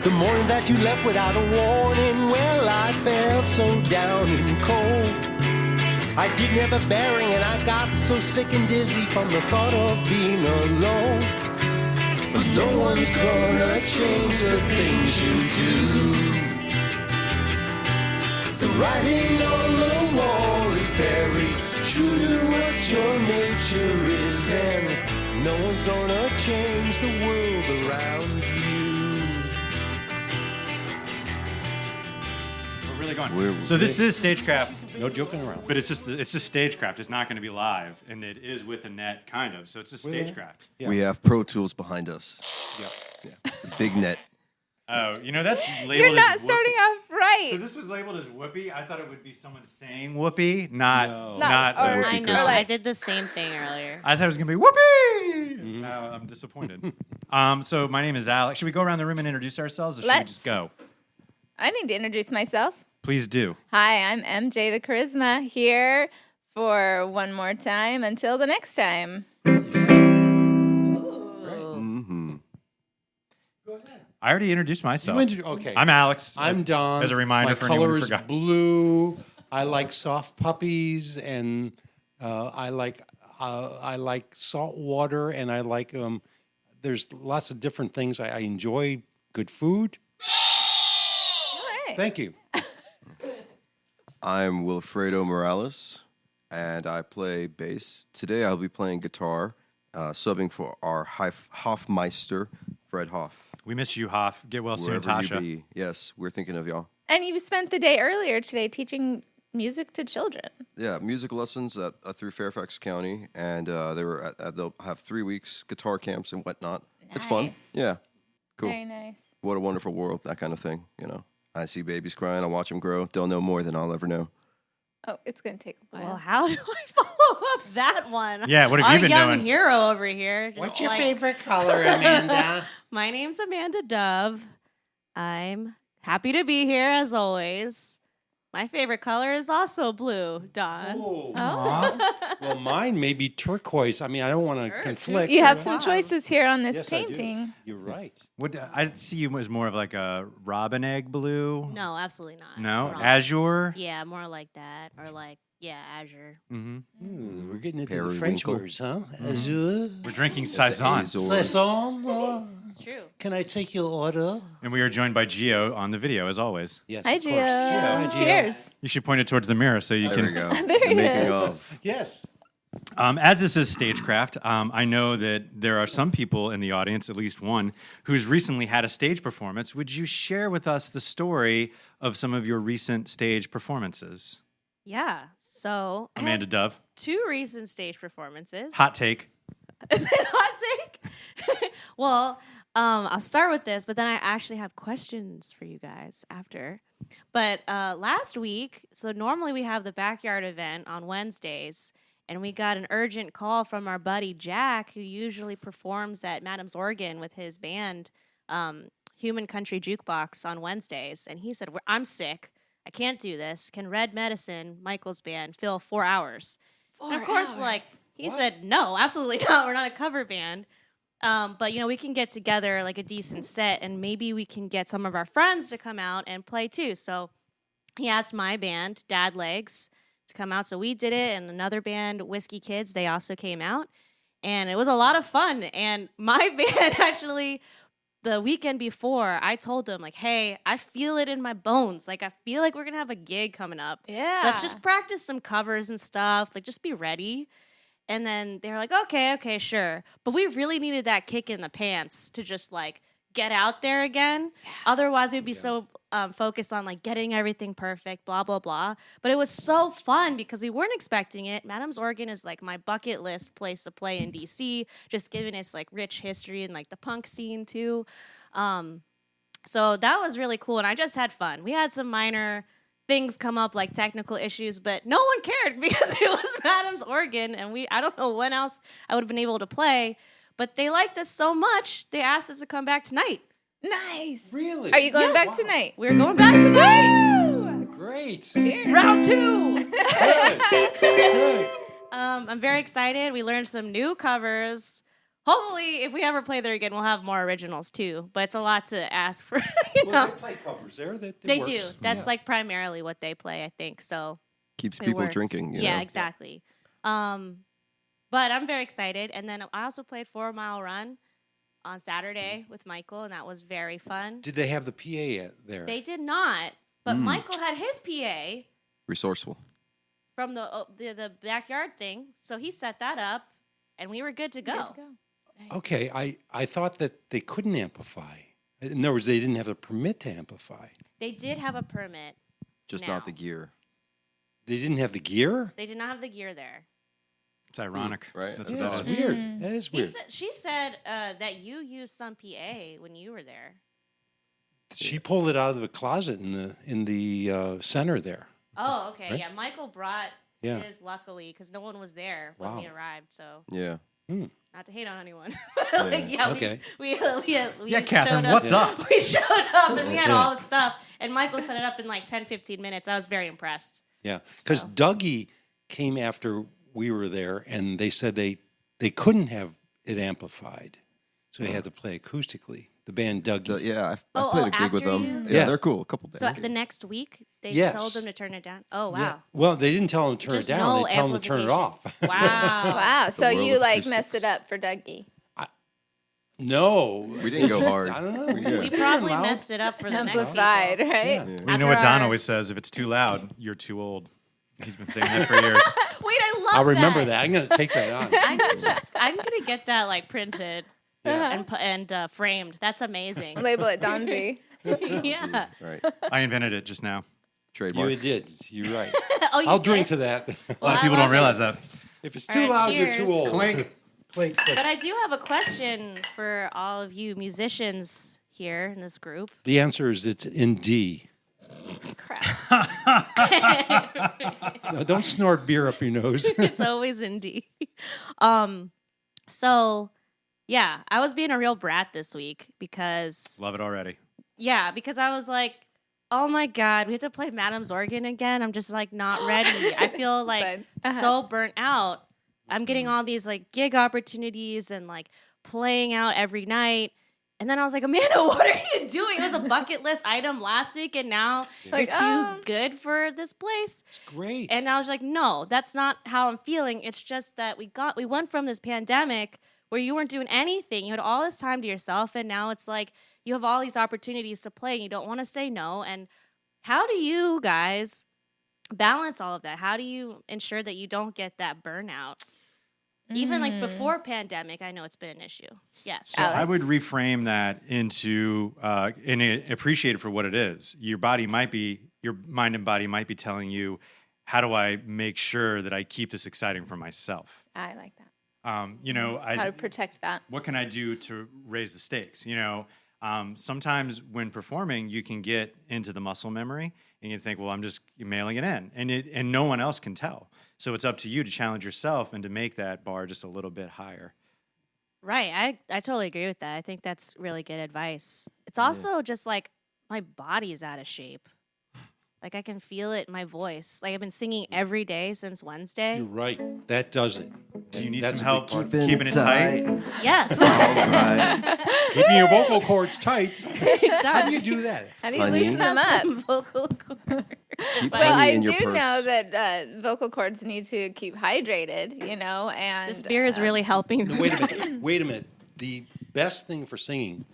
The morning that you left without a warning, well, I felt so down and cold. I didn't have a bearing and I got so sick and dizzy from the thought of being alone. But no one's gonna change the things you do. The writing on the wall is very true to what your nature is, and no one's gonna change the world around you. We're really going. So this is StageCraft. No joking around. But it's just StageCraft. It's not going to be live, and it is with a net, kind of. So it's just StageCraft. Yeah. We have Pro Tools behind us. Yeah. It's a big net. Oh, that's labeled You're not as starting off right. So this was labeled as whoopee. I thought it would be someone saying whoopee, not. I know. I did the same thing earlier. I thought it was going to be whoopee. Mm-hmm. No, I'm disappointed. So my name is Alex. Should we go around the room and introduce ourselves, or should we just go? I need to introduce myself. Please do. Hi, I'm MJ the Charisma, here for one more time until the next time. Go ahead. I already introduced myself. Okay. I'm Alex. I'm Don. As a reminder My for anyone color who is forgot. blue. I like soft puppies, and I like salt water, and I like there's lots of different things. I enjoy good food. All right. Thank you. I'm Wilfredo Morales, and I play bass. Today I'll be playing guitar, subbing for our Hofmeister, Fred Hoff. We miss you, Hoff. Get well soon, Wherever Tasha. you be. Yes, we're thinking of y'all. And you spent the day earlier today teaching music to children. Yeah, music lessons through Fairfax County, and they'll have 3 weeks guitar camps and whatnot. It's fun. Nice. Yeah, cool. Very nice. What a wonderful world, that kind of thing. I see babies crying, I watch them grow. They'll know more than I'll ever know. Oh, it's going to take a while. Well, how do I follow up that one? Yeah, what have you been Our young doing? hero over here. just What's your favorite color, Amanda? My name's Amanda Dove. I'm happy to be here as always. My favorite color is also blue, Don. Oh. Well, mine may be turquoise. I mean, I don't want to conflict. You have some choices here on this Yes, painting. I do. You're right. I see you as more of like a robin egg blue. No, absolutely not. No? Wrong. Azure? Yeah, more like that. Or like, azure. Mm-hmm. We're getting into the Periwinkle. French words, huh? Azure. We're drinking Saison. Azores. Saison. It's true. Can I take your order? And we are joined by Gio on the video, as always. Yes, Hi, of course. Gio. Hi, Gio. Cheers. You should point it towards the mirror so you There can... we go. There he The making is. of. Yes. As this is StageCraft, I know that there are some people in the audience, at least one, who's recently had a stage performance. Would you share with us the story of some of your recent stage performances? Yeah. So I had Amanda Dove. 2 recent stage performances. Hot take. Is it hot take? Well, I'll start with this, but then I actually have questions for you guys after. But last week, so normally we have the backyard event on Wednesdays, and we got an urgent call from our buddy Jack, who usually performs at Madam's Organ with his band, Human Country Jukebox, on Wednesdays. And he said, I'm sick. I can't do this. Can Red Medicine, Michael's band, fill 4 hours? 4 And of course, hours. like, he said, no, absolutely not. We're not a cover band. But, we can get together like a decent set, and maybe we can get some of our friends to come out and play too. So he asked my band, Dad Legs, to come out. So we did it, and another band, Whiskey Kids, they also came out. And it was a lot of fun. And my band actually, the weekend before, I told them, like, hey, I feel it in my bones. Like, I feel like we're going to have a gig coming up. Yeah. Let's just practice some covers and stuff. Like, just be ready. And then they were like, okay, sure. But we really needed that kick in the pants to just, like, get out there again. Yeah. Otherwise, we'd be so focused on, like, getting everything perfect, blah, blah, blah. But it was so fun because we weren't expecting it. Madam's Organ is, like, my bucket list place to play in D.C., just given its, like, rich history and, like, the punk scene, too. So that was really cool, and I just had fun. We had some minor things come up, like technical issues, but no one cared because it was Madam's Organ, and I don't know when else I would have been able to play, but they liked us so much, they asked us to come back tonight. Nice. Really? Are you going back tonight? We're going back tonight. Woo! Great. Cheers. Round 2. Good. I'm very excited. We learned some new covers. hopefully, if we ever play there again, we'll have more originals too. But it's a lot to ask for. You know, Well, they play covers there. they do. That's like primarily what they play, I think. So Keeps It people works. drinking. yeah, know? exactly. But I'm very excited. And then I also played 4 Mile Run on Saturday with Michael, and that was very fun. Did they have the PA there? They did not, but Michael had his PA Resourceful. from the backyard thing, so he set that up, and we were good to go. Good to go. Okay, I thought that they couldn't amplify. In other words, they didn't have a permit to amplify. They did have a permit. Just now. not the gear. They didn't have the gear? They did not have the gear there. It's ironic. Right. That's Yeah, what that that's is. weird. That is weird. She said that you used some PA when you were there. She pulled it out of the closet in the center there. Oh, okay. Right? Yeah, Michael brought Yeah. his, luckily, because no one was there when we Wow. arrived. So, Yeah. not to hate on anyone. Like, yeah, Okay. we Yeah, Catherine, showed up. what's up? We showed up and we had Yeah. all the stuff. And Michael set it up in like 10, 15 minutes. I was very impressed. Yeah, because So. Dougie came after we were there, and they said they couldn't have it amplified, so they had to play acoustically. The band Dougie. Yeah, I Oh, played a gig with after them. you- Yeah, they're cool. A couple So days. the next week, they Yes. told them to turn it down. Oh, wow. Yeah. Well, they didn't tell them to turn Just it down. no They tell them to turn it off. amplification. Wow. Wow. So world you of like acoustics. messed it up for Dougie. No, We didn't go hard. I don't know. We probably messed it up for the next Amplified, people. right? Yeah. You know what After Don our- always says: if it's too loud, you're too old. He's been saying that for years. Wait, I love I'll remember that. I'm going to take that on. I'm gonna get that like printed and framed. That's amazing. Label it Donzi. Yeah. Right. I invented it just now. Trademark. You did. You're right. Oh, you I'll did? drink to that. A lot of I people love don't realize that. If it's All too right, loud, cheers. you're too old. Clink. Clink, clink. But I do have a question for all of you musicians here in this group. The answer is it's in D. Crap. No, don't snort beer up your nose. It's always in D. So yeah, I was being a real brat this week because Love it already. because I was like, oh my God, we have to play Madam's Organ again. I'm just like not ready. I feel like Fun. so burnt out. I'm getting all these like gig opportunities and like playing out every night. And then I was like, Amanda, what are you doing? It was a bucket list item last week, and now Like, you're too good for this place. It's great. And I was like, no, that's not how I'm feeling. It's just that we went from this pandemic where you weren't doing anything. You had all this time to yourself, and now it's like you have all these opportunities to play, and you don't want to say no. And how do you guys balance all of that? How do you ensure that you don't get that burnout? Even like before pandemic, I know it's been an issue. Yes. So I would reframe that into and appreciate it for what it is. Your mind and body might be telling you, how do I make sure that I keep this exciting for myself? I like that. How to protect that. What can I do to raise the stakes? Sometimes when performing, you can get into the muscle memory and you think, well, I'm just mailing it in, and no one else can tell. So it's up to you to challenge yourself and to make that bar just a little bit higher. Right. I totally agree with that. I think that's really good advice. It's also just like my body's out of shape. Like I can feel it in my voice. Like I've been singing every day since Wednesday. You're right. That does it. Do you need That's some a help big part. keeping it tight? Yes. Keeping your vocal cords tight. How do you do that? How do you Honey? loosen them up? Some vocal cords. Keep Well, honey I in do your purse. know that vocal cords need to keep hydrated, and This beer is really helping. No, wait a minute. Wait a minute. The best thing for singing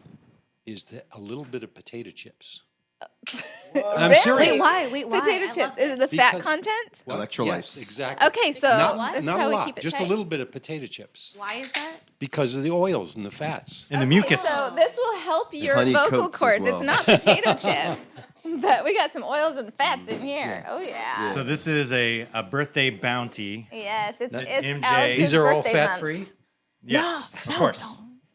is a little bit of potato chips. I'm Really? serious. Wait, why? Wait, why? potato I chips. love Is it the fat Because- content? What? Electrolytes. Yes, exactly. Okay, so Not, this is not how a we lot. keep it Just tight. a little bit of potato chips Why is that? because of the oils and the fats. And the Okay, mucus. So this will help your honey vocal coats as cords. well. It's not potato chips, but we got some oils and fats in here. Oh yeah. So this is a birthday bounty. Yes, it's MJ. Alex's These are all birthday fat month. free. Yes, of course.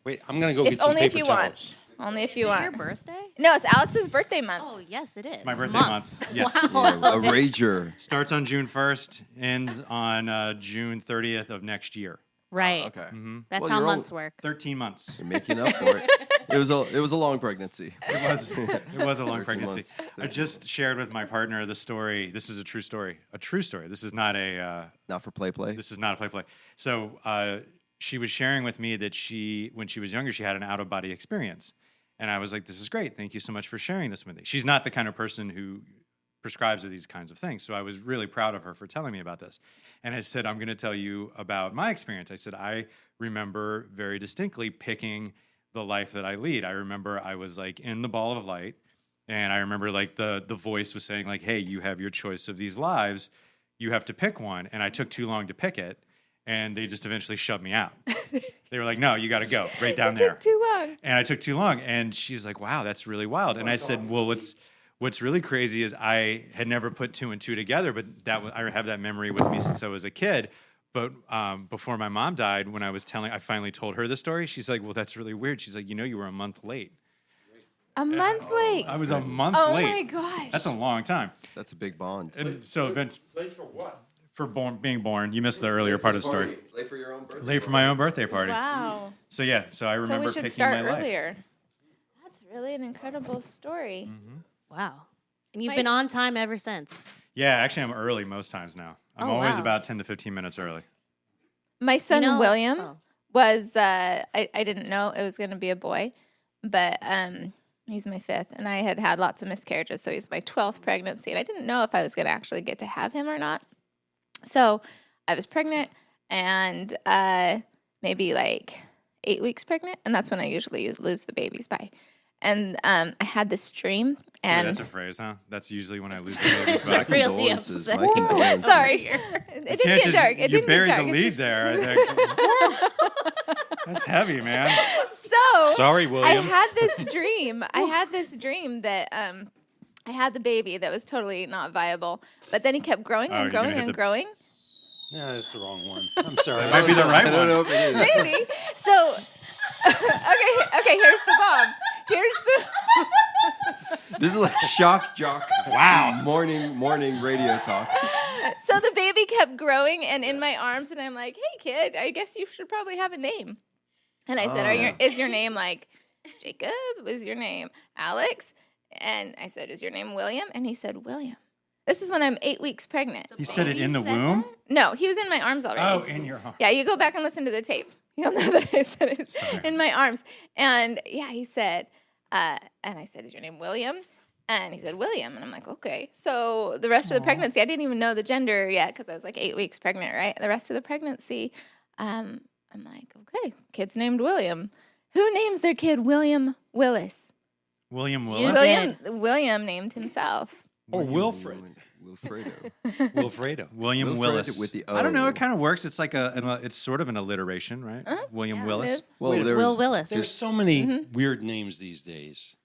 Wait, I'm gonna go If get some only paper if you towels. want. Only if Is you it your want. birthday? No, it's Alex's birthday month. Oh, yes, it is. It's my birthday month. Yes. Wow. Yeah, a rager. Starts on June 1st, ends on June 30th of next year. Right. Okay. That's Well, how you're months work. 13 months. You're making up for it. It was a long pregnancy. It was a long 13 pregnancy. months, I just shared with my partner the story. This is a true story. A true story. This is not a Not for play. This is not a play. So she was sharing with me that when she was younger, she had an out of body experience. And I was like, this is great. Thank you so much for sharing this with me. She's not the kind of person who prescribes these kinds of things. So I was really proud of her for telling me about this. And I said, I'm going to tell you about my experience. I said, I remember very distinctly picking the life that I lead. I remember I was like in the ball of light, and I remember like the voice was saying like, hey, you have your choice of these lives. You have to pick one. And I took too long to pick it, and they just eventually shoved me out. They were like, no, you got to go right down there. Took too long. And I took too long. And she was like, wow, that's really wild. And I said, well, what's really crazy is I had never put 2 and 2 together, but I have that memory with me since I was a kid. But before my mom died, when I finally told her the story, she's like, well, that's really weird. She's like, you were a month late. A month late. I was a month late. Oh my gosh. That's a long time. That's a big bond. And so Late for what? for being born, you missed the earlier part of the story. Late for your own birthday. Late for my own birthday party. Wow. So yeah, so I So remember we should picking start my life. earlier. That's really an incredible story. Wow. And you've My been s- on time ever since. Yeah, actually, I'm early most times now. I'm Oh, always wow. about 10 to 15 minutes early. My son know- William oh. was I didn't know it was going to be a boy, but he's my 5th, and I had lots of miscarriages, so he's my 12th pregnancy, and I didn't know if I was going to actually get to have him or not. So I was pregnant, and maybe like 8 weeks pregnant, and that's when I usually lose the babies by. And I had this dream, Yeah, and that's a phrase, huh? That's usually when I lose the babies back. Really Condolences, upset. my condolences. sorry, it didn't Can't get dark. It you didn't buried get dark. the It's lead just- there. I think. That's heavy, man. So Sorry, I William. had this dream. I had this dream that I had the baby that was totally not viable, but then he kept growing Oh, and you're gonna growing hit and the- growing. No, that's the wrong one. I'm sorry. That might be the right I don't one. know if it is. Maybe. So okay, here's the bomb. Here's the This is like shock jock. Wow. Morning radio talk. So the baby kept growing and in my arms, and I'm like, "Hey kid, I guess you should probably have a name." And I said, is your name like Jacob? Was your name Alex? And I said, is your name William? And he said, William. This is when I'm 8 weeks pregnant. He said it in the said womb? No, he was in my arms already. Oh, in your home. Yeah, you go back and listen to the tape. You'll know that I said it Sorry. in my arms. And yeah, he said, and I said, is your name William? And he said, William. And I'm like, okay. So the rest of the pregnancy, I didn't even know the gender yet because I was like 8 weeks pregnant, right? The rest of the pregnancy, I'm like, okay, kid's named William. Who names their kid William Willis? William You Willis? did. William named himself. Or Wilfred. Wilfredo. Wilfredo. William Wilfred Willis. with the I don't know. O. It kind of works. It's like it's sort of an alliteration, right? William Yeah, it Willis. is. Well, Wait, there, Will Willis. There's so many weird names these days.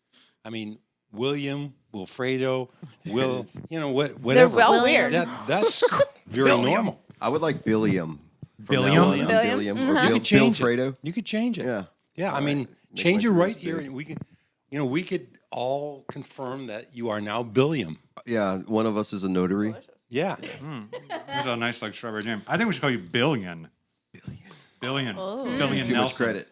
I mean, William, Wilfredo, Will, whatever. They're well William. weird. That's very normal. I would like Billiam. From Billiam? now on. Billiam? Billiam. Mhm. Or You Bill, could change Bilfredo. it. You could change it. Yeah. Yeah, I mean, Make change it my right dreams here, big. and we could all confirm that you are now Billiam. Yeah, one of us is a notary. Yeah. That's a nice like strawberry jam. I think we should call you Billion. Billion. Oh. Billion Too Nelson. much credit.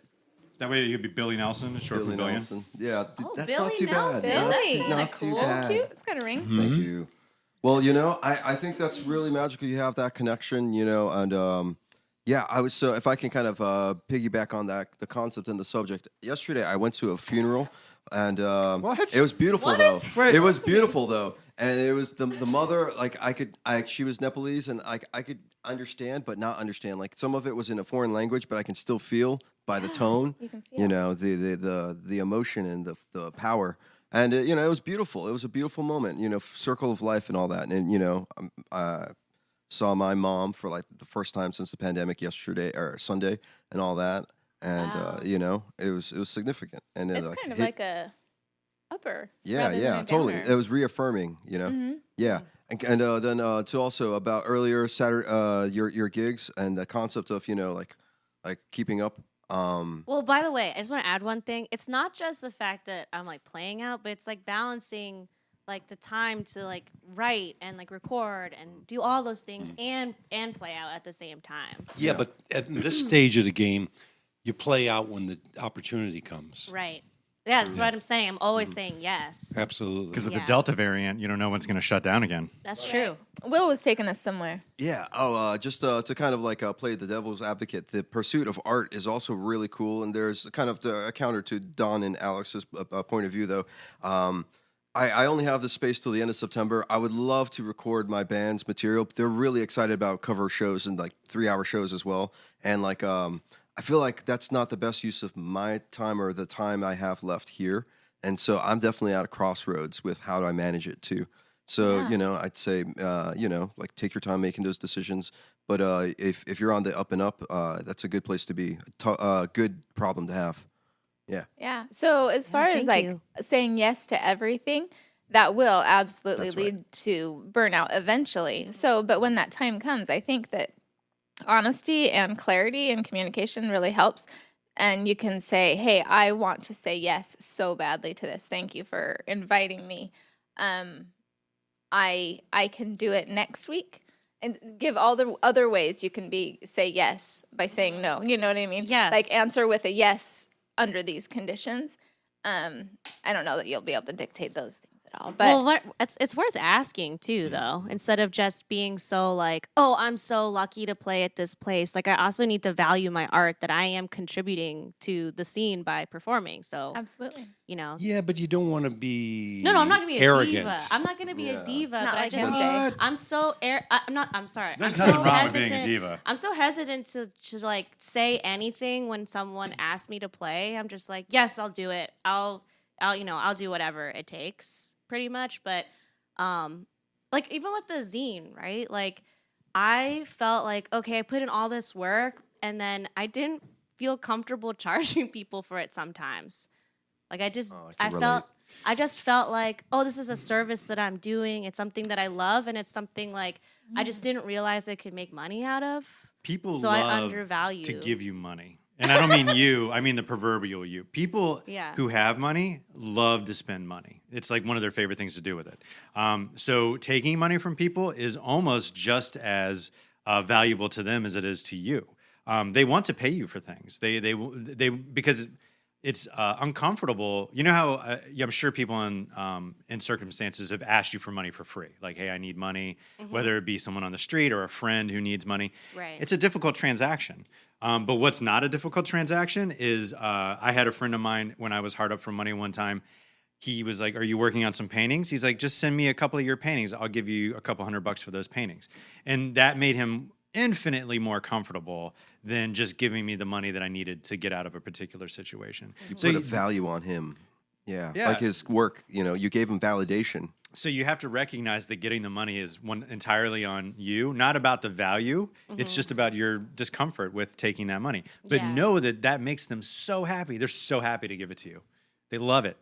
That way you could be Billy Nelson. It's short Billy for Billion. Nelson. Yeah, Oh, that's Billy not too Nelson. bad. Billy. Not too Cool. bad. It's cute. It's got a ring. Thank you. Well, I think that's really magical. You have that connection, and yeah, I was so if I can kind of piggyback on that, the concept and the subject. Yesterday, I went to a funeral, and What? it was beautiful What though. is- Wait. It was beautiful though, and it was the mother. Like she was Nepalese, and I could understand, but not understand. Like some of it was in a foreign language, but I can still feel by the tone. You can feel. The emotion and the power. And it was beautiful. It was a beautiful moment, circle of life and all that. And I saw my mom for like the first time since the pandemic yesterday or Sunday and all that. And Wow. it was significant. And it, It's like, kind of hit- like a upper. yeah, rather than yeah, a totally. downer. It was reaffirming, Mhm. Yeah, and then to also about earlier Saturday, your gigs and the concept of like keeping up. Well, by the way, I just want to add one thing. It's not just the fact that I'm like playing out, but it's like balancing like the time to like write and like record and do all those things and play out at the same time. Yeah, but at this stage of the game, you play out when the opportunity comes. Right. Yeah, that's what I'm saying. I'm always saying yes. Absolutely. Because with Yeah. the Delta variant, you don't know when it's going to shut down again. That's true. Will was taking us somewhere. Yeah. Oh, just to kind of like play the devil's advocate, the pursuit of art is also really cool. And there's kind of a counter to Don and Alex's point of view, though. I only have the space till the end of September. I would love to record my band's material. They're really excited about cover shows and like 3-hour shows as well. And like, I feel like that's not the best use of my time or the time I have left here. And so I'm definitely at a crossroads with how do I manage it too. So, I'd say, like take your time making those decisions. But if you're on the up and up, that's a good place to be. Good problem to have. Yeah. Yeah. So as far as thank like you. saying yes to everything, that will absolutely That's right. lead to burnout eventually. So, but when that time comes, I think that honesty and clarity and communication really helps. And you can say, hey, I want to say yes so badly to this. Thank you for inviting me. I can do it next week. And give all the other ways you can say yes by saying no. You know what I mean? Yes. Like answer with a yes under these conditions. I don't know that you'll be able to dictate those things at all. But Well, it's worth asking too, though. Instead of just being so like, oh, I'm so lucky to play at this place. Like, I also need to value my art that I am contributing to the scene by performing. So, absolutely. Yeah, but you don't want to be No, I'm not gonna be a arrogant. diva. I'm not gonna be a diva. Not but like I just MJ. I'm so I'm not. I'm sorry. There's I'm nothing so wrong with hesitant. being a diva. I'm so hesitant to like say anything when someone asks me to play. I'm just like, yes, I'll do it. I'll do whatever it takes, pretty much. But like even with the zine, right? Like I felt like, okay, I put in all this work, and then I didn't feel comfortable charging people for it sometimes. Like I just, I just felt like, oh, this is a service that I'm doing. It's something that I love, and it's something like I just didn't realize I could make money out of. People So I love undervalue. to give you money. And I don't mean you, I mean the proverbial you. People Yeah. who have money love to spend money. It's like one of their favorite things to do with it. So taking money from people is almost just as valuable to them as it is to you. They want to pay you for things. They because it's uncomfortable. You know how I'm sure people in circumstances have asked you for money for free. Like, hey, I need money, whether it be someone on the street or a friend who needs money. Right. It's a difficult transaction. But what's not a difficult transaction is I had a friend of mine when I was hard up for money one time. He was like, are you working on some paintings? He's like, just send me a couple of your paintings. I'll give you a couple $100 for those paintings. And that made him infinitely more comfortable than just giving me the money that I needed to get out of a particular situation. You put a value on him. Yeah. Yeah. Like his work, you gave him validation. So you have to recognize that getting the money is one entirely on you, not about the value. It's just about your discomfort with taking that money. But Yeah. know that makes them so happy. They're so happy to give it to you. They love it.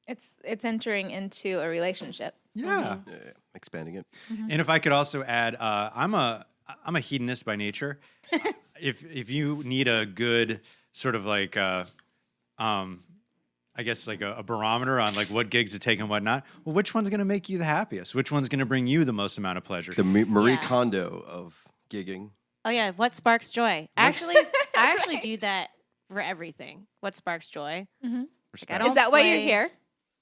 It's entering into a relationship. Yeah. Yeah. Expanding it. And if I could also add, I'm a hedonist by nature. If you need a good sort of like, I guess like a barometer on like what gigs to take and whatnot, well, which one's going to make you the happiest? Which one's going to bring you the most amount of pleasure? The Marie Yeah. Kondo of gigging. Oh yeah, what sparks joy? Actually, I actually do that for everything. What sparks joy? Respect. I don't Is that why you're play- here?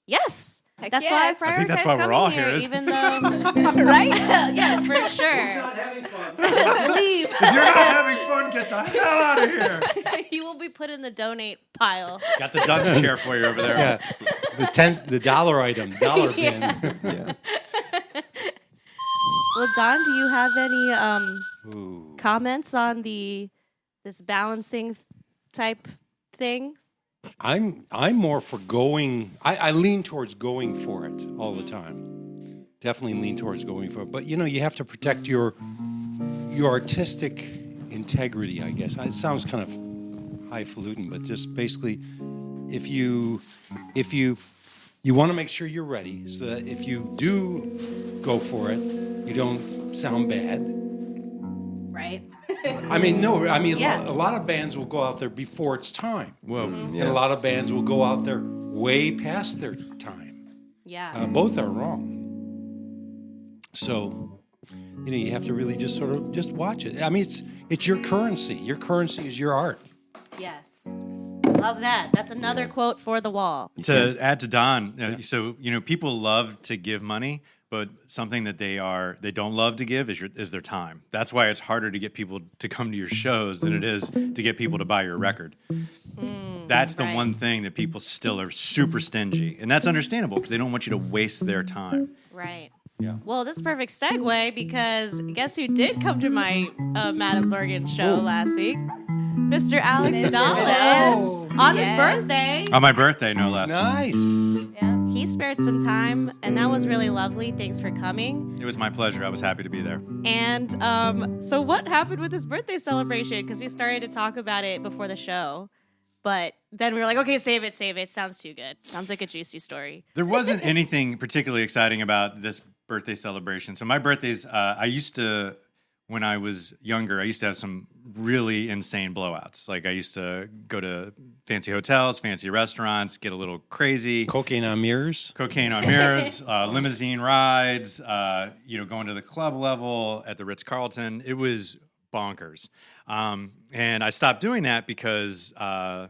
Yes. Heck That's yes. why I I prioritize think that's why we're coming all here, here, isn't even though Right? yes, for sure. Leave. If you're not having fun, get the hell out of here. You will be put in the donate pile. Got the Dutch chair for you over there. Yeah. The dollar item, dollar bin. Yeah. Well, Don, do you have any comments on this balancing type thing? I'm more for going. I lean towards going for it all the time. Definitely lean towards going for it. But you have to protect your artistic integrity, I guess. It sounds kind of highfalutin, but just basically, if you want to make sure you're ready, so that if you do go for it, you don't sound bad. Right. A lot of bands will go out there before it's time. Whoa. And a lot of bands will go out there way past their time. Yeah. Both are wrong. So, you have to really just sort of just watch it. I mean, it's your currency. Your currency is your art. Yes. Love that. That's another quote for the wall. To add to Don, so people love to give money, but something that they don't love to give is their time. That's why it's harder to get people to come to your shows than it is to get people to buy your record. That's the one thing that people still are super stingy, and that's understandable because they don't want you to waste their time. Right. Yeah. Well, this is a perfect segue because guess who did come to my Madam's Organ show last week? Mr. Alex Vidal on his birthday. On my birthday, no less. Nice. Yeah. He spared some time, and that was really lovely. Thanks for coming. It was my pleasure. I was happy to be there. And so what happened with his birthday celebration? Because we started to talk about it before the show. But then we were like, okay, save it. Sounds too good. Sounds like a juicy story. There wasn't anything particularly exciting about this birthday celebration. So my birthdays, when I was younger, I used to have some really insane blowouts. Like I used to go to fancy hotels, fancy restaurants, get a little crazy. Cocaine on mirrors. Limousine rides, going to the club level at the Ritz-Carlton. It was bonkers. And I stopped doing that because, the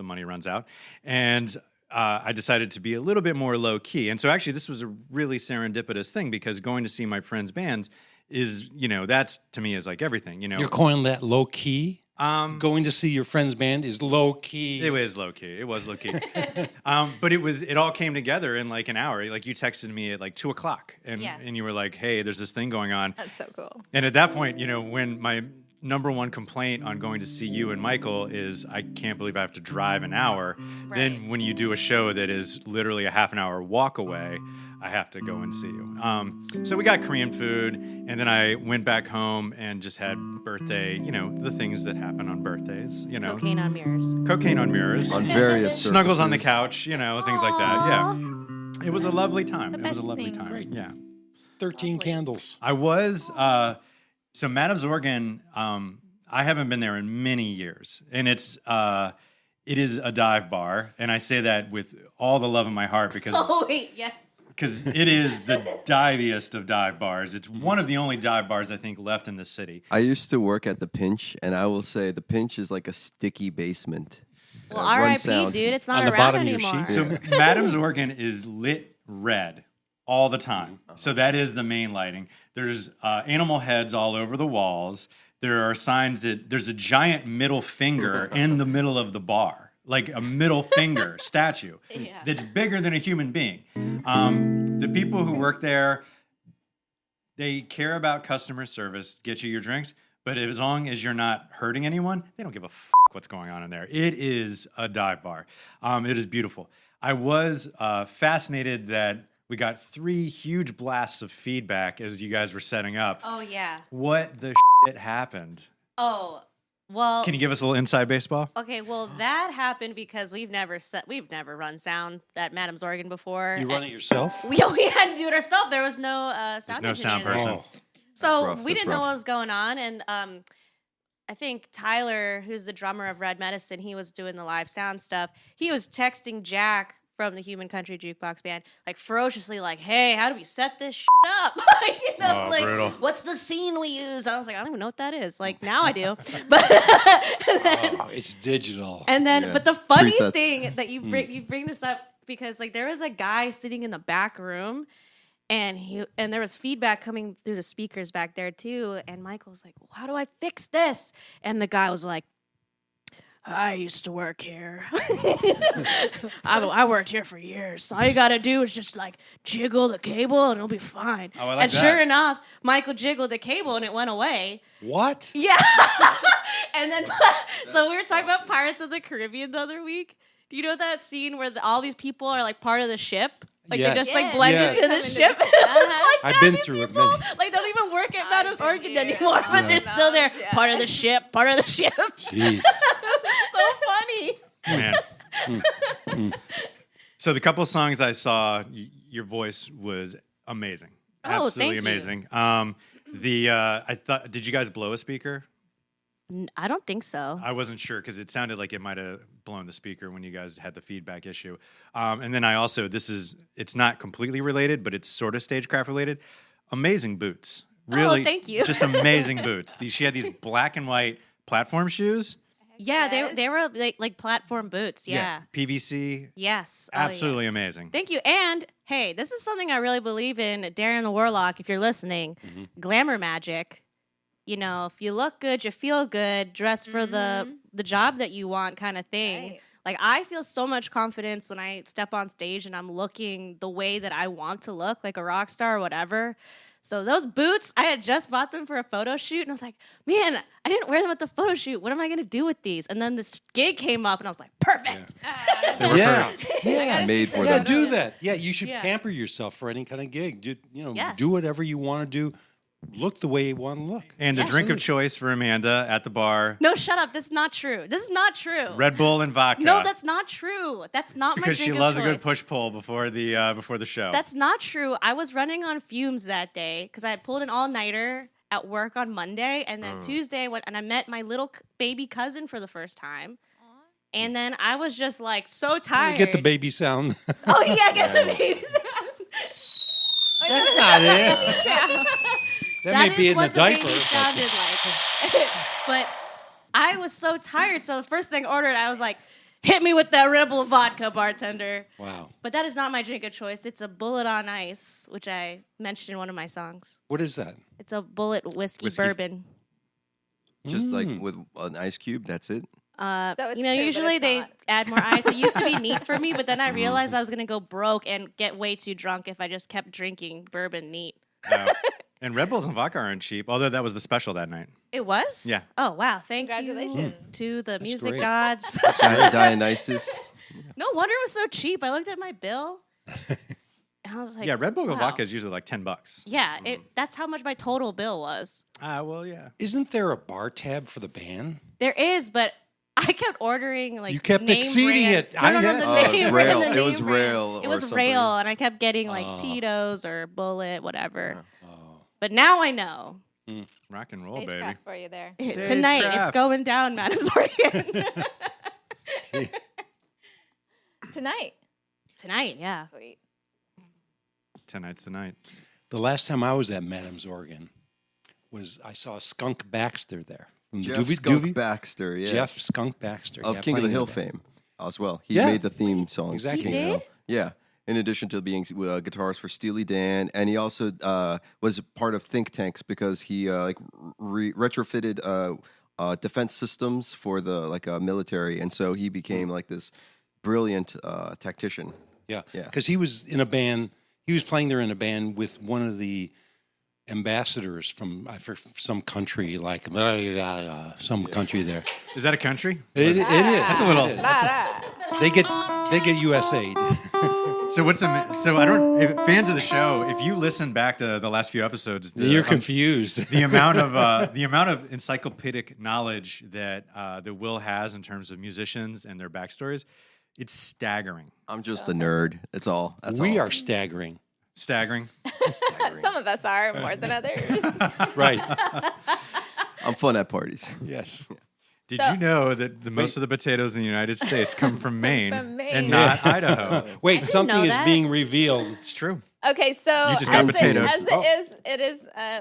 money runs out. And I decided to be a little bit more low key. And so actually this was a really serendipitous thing because going to see my friends' bands is, that's to me is like everything, You're calling that low key? Going to see your friend's band is low key. It was low key. But it all came together in like an hour. Like you texted me at like 2:00 and you were like, hey, there's this thing going on. That's so cool. And at that point, when my number one complaint on going to see you and Michael is I can't believe I have to drive an hour. Right. Then when you do a show that is literally a half an hour walk away, I have to go and see you. So we got Korean food, and then I went back home and just had birthday, the things that happen on birthdays, Cocaine on mirrors. Cocaine on mirrors. On various Snuggles on the surfaces. couch, things like that. Yeah. It was a lovely time. It was a best lovely thing. time. Great. Yeah. 13 candles. I was, so Madam's Organ, I haven't been there in many years, and it is a dive bar, and I say that with all the love in my heart because Oh, wait, yes. because it is the diviest of dive bars. It's one of the only dive bars I think left in the city. I used to work at the Pinch, and I will say the Pinch is like a sticky basement. Well, One R.I.P., sound. dude. It's not On the around bottom of your anymore. sheet? So Madam's Organ is lit red all the time. So that is the main lighting. There's animal heads all over the walls. There are signs that there's a giant middle finger in the middle of the bar. Like a middle finger statue that's bigger than a human being. The people who work there, they care about customer service, get you your drinks, but as long as you're not hurting anyone, they don't give a what's going on in there. It is a dive bar. It is beautiful. I was fascinated that we got 3 huge blasts of feedback as you guys were setting up. Oh, yeah. What the shit happened? Oh, well. Can you give us a little inside baseball? Okay, well, that happened because we've never run sound at Madam's Organ before. You run it yourself? We had to do it ourselves. There was no sound There's no sound engineer there. person. So rough, we that's didn't know rough. what was going on, and I think Tyler, who's the drummer of Red Medicine, he was doing the live sound stuff. He was texting Jack from the Human Country Jukebox Band, like ferociously, like, "Hey, how do we set this shit up? Brutal. What's the scene we use?" I was like, "I don't even know what that is." Like now I do, but It's digital. and then, Yeah. but the funny Presets. thing that you bring this up because like there was a guy sitting in the back room, and there was feedback coming through the speakers back there too. And Michael was like, well, "How do I fix this?" And the guy was like, "I used to work here. I worked here for years. So all you gotta do is just like jiggle the cable and it'll be fine." Oh, I like and that. sure enough, Michael jiggled the cable and it went away. What? Yeah. And then, so we were talking about Pirates of the Caribbean the other week. Do you know that scene where all these people are like part of the ship? Like Yes. they just like Yeah. blend Yes. into the Come into ship. the- It was like, I've God, been these through it people, many. like, they don't even work at Madam's I've been Organ here. anymore, but they're still there. Yeah. Part of the ship, part of the ship. Jeez. So funny. Man. So the couple songs I saw, your voice was amazing. Oh, Absolutely thank you. amazing. I thought, did you guys blow a speaker? I don't think so. I wasn't sure because it sounded like it might have blown the speaker when you guys had the feedback issue. And then I also, it's not completely related, but it's sort of StageCraft related. Amazing boots. Really, thank you. Just amazing boots. She had these black and white platform shoes. Yeah, Yes. they were like platform boots. Yeah. PVC. Yes. Oh, yeah. Absolutely amazing. Thank you. And hey, this is something I really believe in. Darren the Warlock, if you're listening, glamour magic. You know, if you look good, you feel good, dress for the job that you want kind of thing. Right. Like, I feel so much confidence when I step on stage and I'm looking the way that I want to look, like a rock star or whatever. So those boots, I had just bought them for a photo shoot, and I was like, man, I didn't wear them at the photo shoot. What am I going to do with these? And then this gig came up, and I was like, perfect. Yeah, yeah. Made for Yeah, them. do that. Yeah, you should Yeah. pamper yourself for any kind of gig. Yes. Do whatever you want to do. Look the way you want to look. And the drink of choice for Amanda at the bar: No, shut up. This is not true. This is not true. Red Bull and vodka. No, that's not true. That's not my because drink she of loves a good choice. push pull before the show. That's not true. I was running on fumes that day because I had pulled an all-nighter at work on Monday, and then Tuesday and I met my little baby cousin for the first time. And then I was just like so tired. Get the baby sound. Oh yeah, get the baby sound. That's not it. That may That be is in what the diaper. baby sounded like. But I was so tired, so the first thing I ordered, I was like, hit me with that Red Bull vodka, bartender. Wow. But that is not my drink of choice. It's a Bullet on Ice, which I mentioned in one of my songs. What is that? It's a Bullet whiskey. Bourbon. Just like with an ice cube, that's it. So it's You know, true, but usually it's they not. add more ice. It used to be neat for me, but then I realized I was going to go broke and get way too drunk if I just kept drinking bourbon neat. And Red Bulls and vodka aren't cheap, although that was the special that night. It was? Yeah. Oh, wow. Thank you Congratulations. to the music great. gods. Dionysus. No wonder it was so cheap. I looked at my bill. And I was like, Yeah, Red Bull and wow. vodka is usually like $10. Yeah, that's how much my total bill was. Well, yeah. Isn't there a bar tab for the band? There is, but I kept ordering like You kept name exceeding brand. it. No, I no, guess. the Oh, name Rail. brand, the It was name brand. Rail It or was something. Rail, and I kept getting like Tito's or Bullet, whatever. Oh. But now I know. Rock and roll, baby. Stagecraft for you there. Tonight it's StageCraft. going down, Madam Zorgan. Tonight. Tonight, yeah. Sweet. Tonight's the night. The last time I was at Madam's Organ was I saw Skunk Baxter there. From Jeff Doobie Skunk Doobie. Jeff Jeff Skunk Baxter. of yeah, King of the playing Hill in band. fame as well. He Yeah. made the theme songs. Exactly. King of the He Hill. did? Yeah. In addition to being guitarist for Steely Dan, and he also was part of think tanks because he retrofitted defense systems for the military, and so he became like this brilliant tactician. Yeah, Yeah. because he was in a band. He was playing there in a band with one of the ambassadors from some country, like some country there. Is that a country? It is. That's a little. It is. They get USAID. So I don't. Fans of the show, if you listen back to the last few episodes, You're confused. the amount of encyclopedic knowledge that Will has in terms of musicians and their backstories, it's staggering. I'm just a nerd. That's all. That's We all. are staggering. Staggering. Some of us are more than others. Right. I'm fun at parties. Yes. Did you know that most of the potatoes in the United States come from Maine, From Maine. and not Idaho? Wait, something know is that. being revealed. It's true. Okay, so You just got potatoes. as it is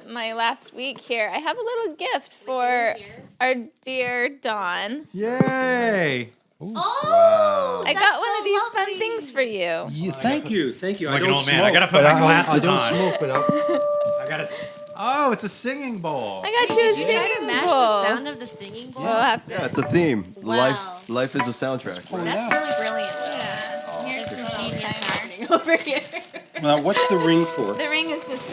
my last week here, I have a little gift for our dear Dawn. Yay! Oh, I got one of these fun things for you. Yeah, thank you. Thank you. Like I an don't old man. smoke, I gotta put but my I glasses don't on. smoke, but I gotta. Oh, it's a singing bowl. I got you a Did you try to singing match bowl. the sound of the singing bowl? We'll have to. Yeah, it's a theme. Wow. Life is a soundtrack. That's really brilliant. Yeah. Here's There's the some little genius timer. happening over here. Now, what's the ring for? The ring is just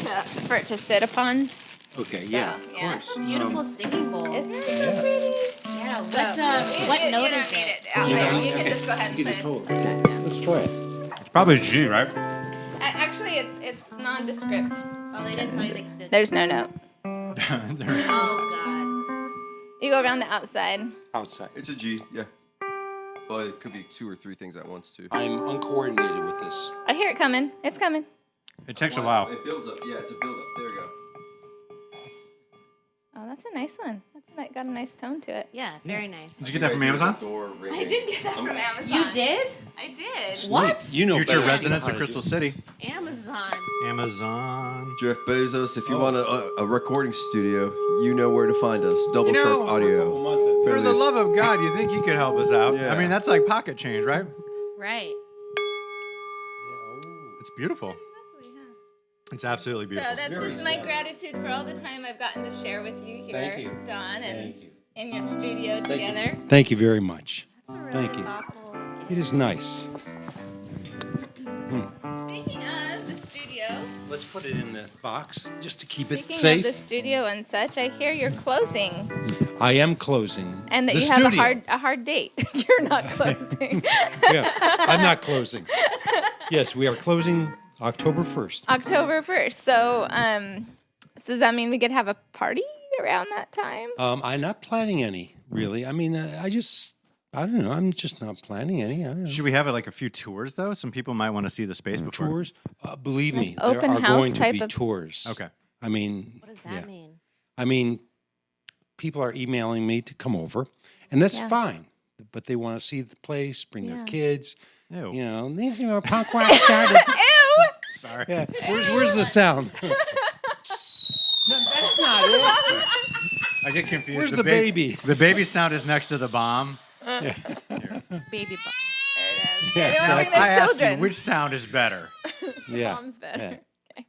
for it to sit upon. Okay, So, yeah. yeah. That's a beautiful singing bowl. Isn't it so pretty? Yeah. So, What you note don't is need it? out there. You Okay. can just go ahead and You play can it. totally- Yeah. Let's try it. It's probably G, right? Actually, it's nondescript. Oh, they didn't tell you the. There's no note. Oh You go around the outside. Outside. It's a G, yeah. Well, it could be 2 or 3 things at once, too. I'm uncoordinated with this. I hear it coming. It's coming. It takes a while. It builds up. Yeah, it's a build up. There you go. Oh, that's a nice one. That's a It got a nice tone to it. Yeah, very nice. Did you get that from Amazon? I did get that from Amazon. You did? I did. What? You know Future better residents how of to Crystal do it. City. Amazon. Amazon. Jeff Bezos, if you want a recording studio, you know where to find us. Double You know, Sharp Audio. For the love of God, you think you could help us out? Yeah. I mean, that's like pocket change, right? Right. It's beautiful. It's absolutely beautiful. So that's just my gratitude for all the time I've gotten to share with you here, Thank you. Don, and Thank you. in your studio together. Thank you very much. That's a really Thank you. thoughtful gift. It is nice. Speaking of the studio, Let's put it in the box just to keep it speaking safe. of the studio and such, I hear you're closing, I am closing. and that the you have studio. a hard date. You're not closing. Yeah, I'm not closing. Yes, we are closing October 1st. October 1st. So, so does that mean we could have a party around that time? I'm not planning any, really. I mean, I don't know. I'm just not planning any. I don't know. Should we have like a few tours though? Some people might want to see the space before. Tours? Believe me, Like open there are house going to type be of- tours. Okay. I mean, What does that yeah. mean? I mean, people are emailing me to come over, and that's Yeah. fine. But they want to see the place, bring Yeah. their kids. Ew. You know, and these, punk rock started. Ew! Sorry. Yeah. Where's the sound? No, that's not it. I get confused. Where's the baby? The baby sound is next to the bomb. Baby bump. There it is. Yeah, They want to bring I their asked you, children. which sound is better? Yeah. Mom's better. Yeah. Okay.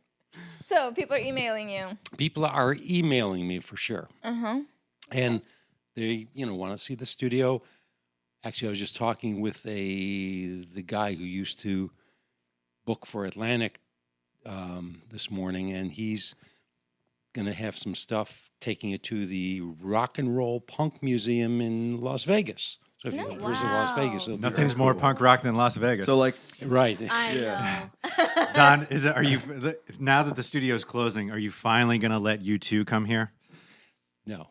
So people are emailing you. People are emailing me for sure. Uh-huh. And they, want to see the studio. Actually, I was just talking with the guy who used to book for Atlantic this morning, and he's going to have some stuff taking it to the Rock and Roll Punk Museum in Las Vegas. So if you Nice. visit Las Vegas, it'll be Nothing's very more cool. punk rock than Las Vegas. So like, Right. I know. Don, are you now that the studio's closing? Are you finally going to let you two come here? No.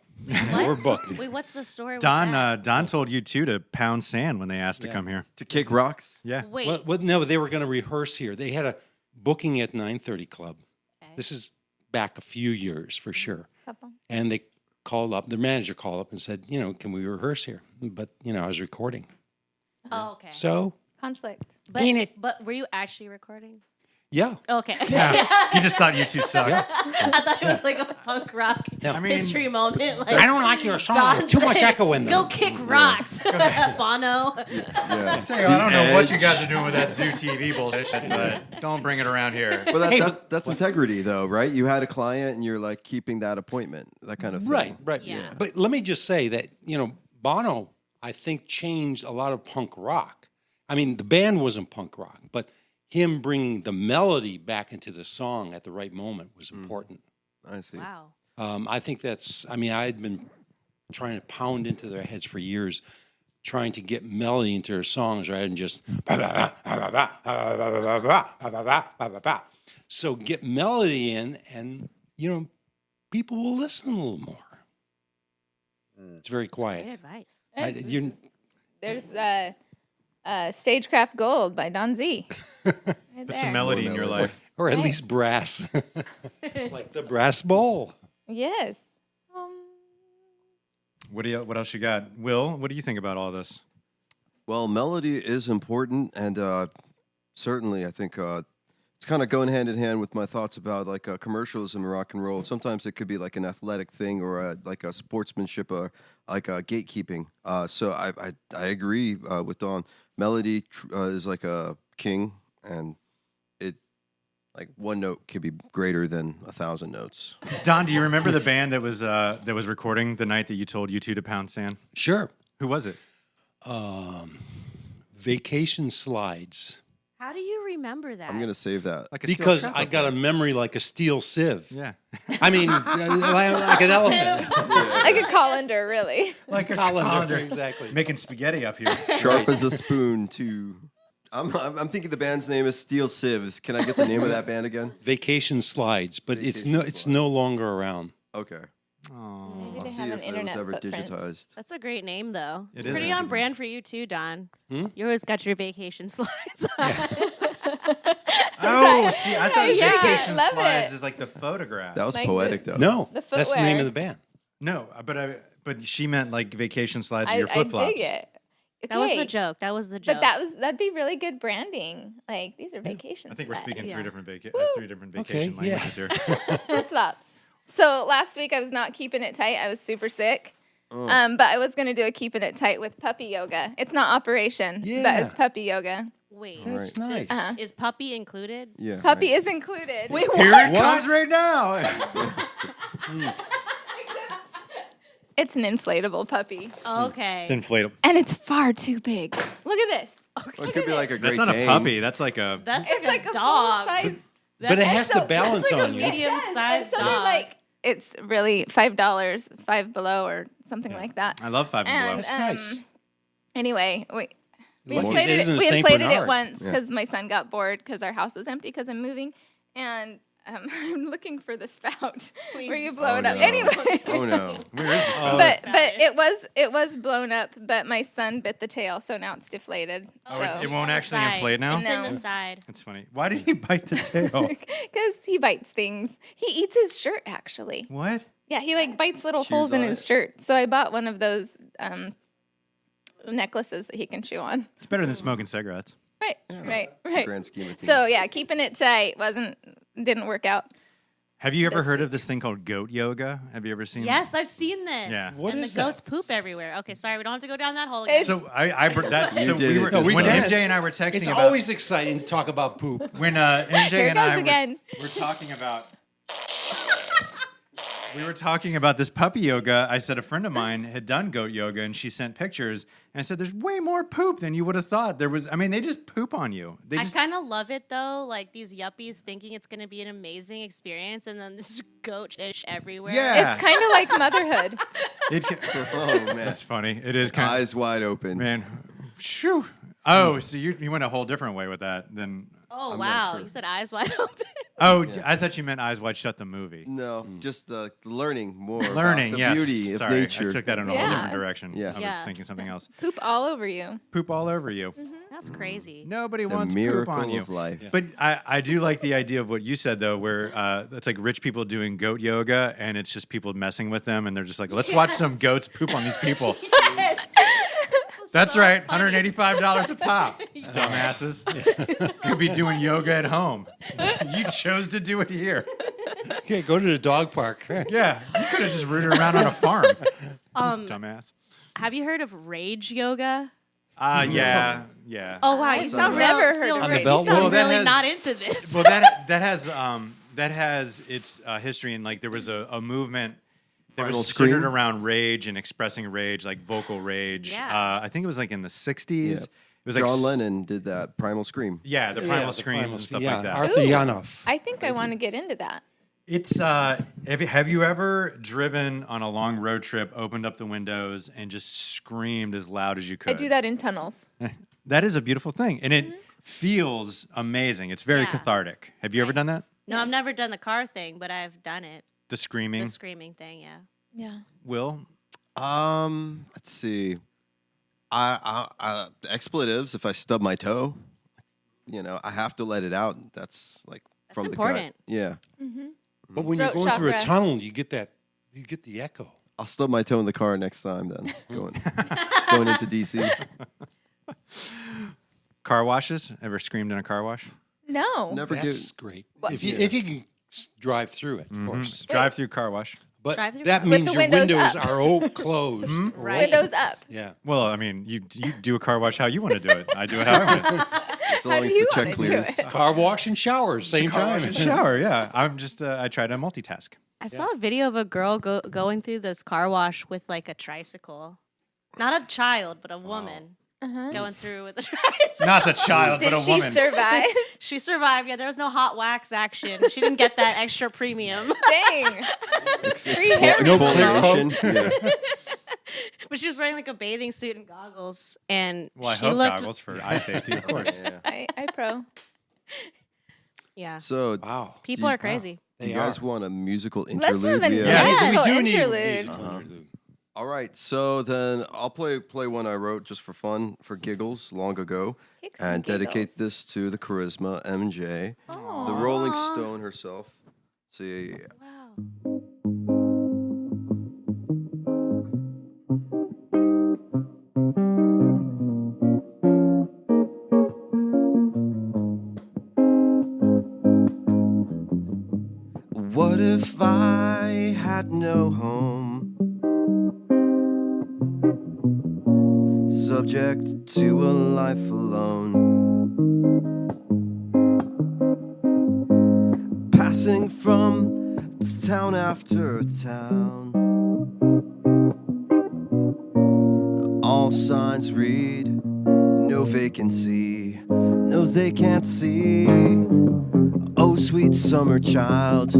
We're booked. Wait, what's the story with Don, that? Don told you two to pound sand when they asked to Yeah. come here. to kick rocks? Yeah. Wait. No, they were going to rehearse here. They had a booking at 930 Club. Okay. This is back a few years for sure. Supple. And they called up, the manager called up and said, can we rehearse here? But, I was recording. Oh, okay. So, Conflict. But, Ain't it? but were you actually recording? yeah. Okay. Yeah. He just thought you two sucked. I thought it was like a punk rock I mean, history moment. Like, I don't like your song. Don There's too much said, echo in there. Go kick rocks, Bono. Yeah. I don't know what you guys are doing with that Zoo TV bullshit, but don't bring it around here. But Hey, that's integrity, though, right? You had a client, and you're like keeping that appointment, that kind of thing. Right. Yeah. But let me just say that, Bono, I think, changed a lot of punk rock. I mean, the band wasn't punk rock, but him bringing the melody back into the song at the right moment was important. I see. Wow. I think I'd been trying to pound into their heads for years, trying to get melody into their songs rather than just. So get melody in, and, people will listen a little more. It's very Great quiet. advice. There's StageCraft Gold by Don Z. Right Put some there. melody in your life. Or at least brass, like the brass bowl. Yes. What else you got? Will, what do you think about all this? Well, melody is important, and certainly I think it's kind of going hand in hand with my thoughts about like commercialism in rock and roll. Sometimes it could be like an athletic thing or like a sportsmanship or like a gatekeeping. So I agree with Dawn. Melody is like a king, and it like one note could be greater than 1,000 notes. Don, do you remember the band that was recording the night that you told you two to pound sand? Sure. Who was it? Vacation Slides. How do you remember that? I'm gonna save that. Like a steel Because trap I up got there. a memory like a steel sieve. Yeah. I mean, like an elephant. Like a colander, really. Like a Colander, exactly. Making spaghetti up here. Sharp as a spoon too. I'm thinking the band's name is Steel Sieves. Can I get the name of that band again? Vacation Slides, but it's no longer around. Okay. Oh. Maybe I'll they see have an if it was internet ever footprint. digitized. That's a great name, though. It's It is pretty a on good brand for you too, Don. Hmm? You always got your vacation slides on. Oh, see, I thought Yeah, Vacation love Slides it. is like the photograph. That was Like poetic, though. No, The that's the name footwear. of the band. No, but But she meant like vacation slides or I your flip flops. dig it. That was the Okay, joke. That was the joke. But that'd be really good branding. Like these are vacation I think we're slides. speaking Yeah. three different vacation Okay, yeah. languages here. Flip flops. So last week I was not keeping it tight. I was super sick. But I was gonna do a keeping it tight with puppy yoga. It's not operation, but Yeah. it's puppy yoga. Wait, That's does- nice. is puppy included? Yeah. Puppy is included. Wait, Here it comes right now. it's an inflatable puppy, Okay. It's inflatable. and it's far too big. Look at this. Well, it could be like a great That's not Dane. a puppy. That's like a. That's It's like a dog. full size. But it has to balance that's like on a you. medium-sized So dog. they're like it's really $5, Five Below or something like that. I love Five and Below. And That's nice. anyway, we Lucky inflated it it. isn't a We Saint inflated it Bernard. once because my son got bored because our house was empty because I'm moving, and I'm looking for the spout where you blow Oh, it up. no. Anyway, Oh no. Where is this? but it was blown up. But my son bit the tail, so now it's deflated. Oh, so it won't actually Side. inflate now? It's in No. the side. That's funny. Why did he bite the tail? because he bites things. He eats his shirt actually. What? Yeah, he like bites little Chews holes in on his it? shirt. So I bought one of those necklaces that he can chew on. It's better than smoking cigarettes. Right. Grand scheme of things. So yeah, keeping it tight didn't work out. Have you ever This heard of week. this thing called goat yoga? Have you ever seen? Yes, I've seen this. Yeah. What and is the that? goats poop everywhere. Okay, sorry, we don't have to go down that hole again. It's- So that's You so did we it were this when time. MJ and I were texting It's about always exciting to talk about poop. when MJ Here it and I goes again. were talking about. We were talking about this puppy yoga. I said a friend of mine had done goat yoga, and she sent pictures. And I said, "There's way more poop than you would have thought. There was. I mean, they just poop on you. They I just. kind of love it though, like these yuppies thinking it's going to be an amazing experience, and then there's goat ish everywhere. Yeah. It's kind of like motherhood. Oh man. That's funny. It is kind of Eyes wide open. man. Shoo. Oh, so you went a whole different way with that than. Oh I'm not wow, sure. you said eyes wide open. Oh, I thought you meant Eyes Wide Shut the movie. No, just learning more. Learning, about the yes. beauty of Sorry, nature. I took that in a whole Yeah. different direction. Yeah. I was Yeah. thinking something else. Poop all over you. Poop all over you. That's crazy. Nobody The wants poop miracle on you. of life. But I do like the idea of what you said though, where it's like rich people doing goat yoga, and it's just people messing with them, and they're just like, let's watch some goats poop on these people. Yes. That's right, $185 a pop, dumbasses. Could be doing yoga at home. You chose to do it here. Okay, go to the dog park. Yeah, you could have just rooted around on a farm. Dumbass. Have you heard of rage yoga? Yeah. Oh wow, you sound real. never heard still of re- it. You Well, sound that really has- not into this. Well, that has its history, and like there was a movement that Primal was Scream? centered around rage and expressing rage, like vocal rage. Yeah. I think it was like in the '60s. Yeah. It was like John Lennon did that. Primal Scream. Yeah, the primal the screams primal- and stuff yeah, like that. Arthur Ooh. Yanov. I think I want to get into that. It's have you ever driven on a long road trip, opened up the windows, and just screamed as loud as you could? I do that in tunnels. That is a beautiful thing, and it feels amazing. It's very Yeah. cathartic. Have you ever done that? No, I've never done the car thing, but I've done it. The screaming. The screaming thing, yeah. Yeah. Will? Let's see. Expletives. If I stub my toe, I have to let it out. That's like from important. the gut. Yeah. But when you're Throat going through a chakra. tunnel, you get the echo. I'll stub my toe in the car next time. Then going into DC. Car washes? Ever screamed in a car wash? No. Never That's get. great. If you can drive through it, of course. Drive-through car wash. But Drive-through that car. With means the your windows windows up. are all closed. Right. Windows up. Yeah. Well, I mean, you do a car wash how you want to do it. I do it how I want to. As long do as you the check wanna do clears. it? Car wash and shower same time. Shower, yeah. I'm just I try to multitask. I saw a video of a girl going through this car wash with like a tricycle. Not a child, but a woman going through with a tricycle. Not a child, Did but a she woman. survive? She survived. Yeah, there was no hot wax action. She didn't get that extra premium. Dang. Free hair No clear Yeah. But she was wearing like a bathing suit and goggles, and Well, I she hope looked. goggles for eye safety, of course. Yeah. I pro. Yeah, So, Wow. people are crazy. do you They guys are. want a musical Let's interlude? have an Yes. musical we do need a interlude. musical interlude. All right, so then I'll play one I wrote just for fun, for giggles, long ago, Kicks and and dedicate giggles. this to the charisma MJ, the Rolling Stone herself. See, Wow. if I had no home, subject to a life alone, passing from town after town. All signs read no vacancy, no they can't see. Oh sweet summer child,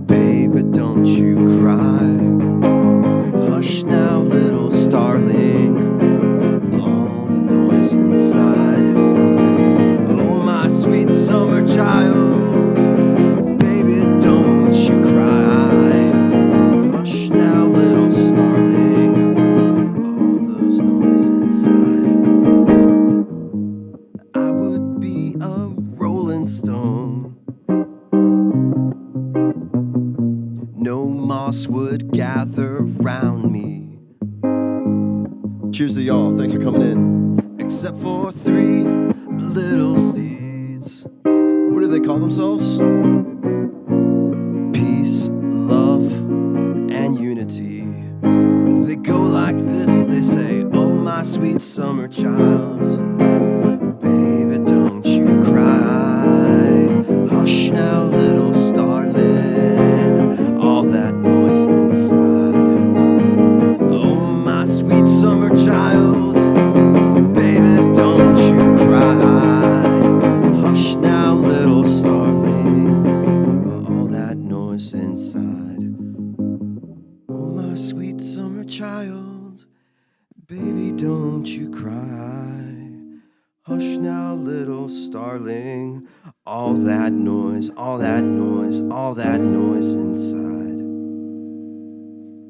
baby don't you cry. Hush now little starling, all the noise inside. Oh my sweet summer child, baby don't you cry. Hush now little starling, all those noise inside. I would be a rolling stone, no moss would gather round me. Cheers to y'all, thanks for coming in. Except for 3 little seeds. What do they call themselves? Peace, love, and unity. They go like this, they say, oh my sweet summer child, baby don't you cry. Hush now little starling, all that noise inside. Oh my sweet summer child, baby don't you cry. Hush now little starling, all that noise inside. Oh my sweet summer child, baby don't you cry. Hush now little starling, all that noise, all that noise, all that noise inside.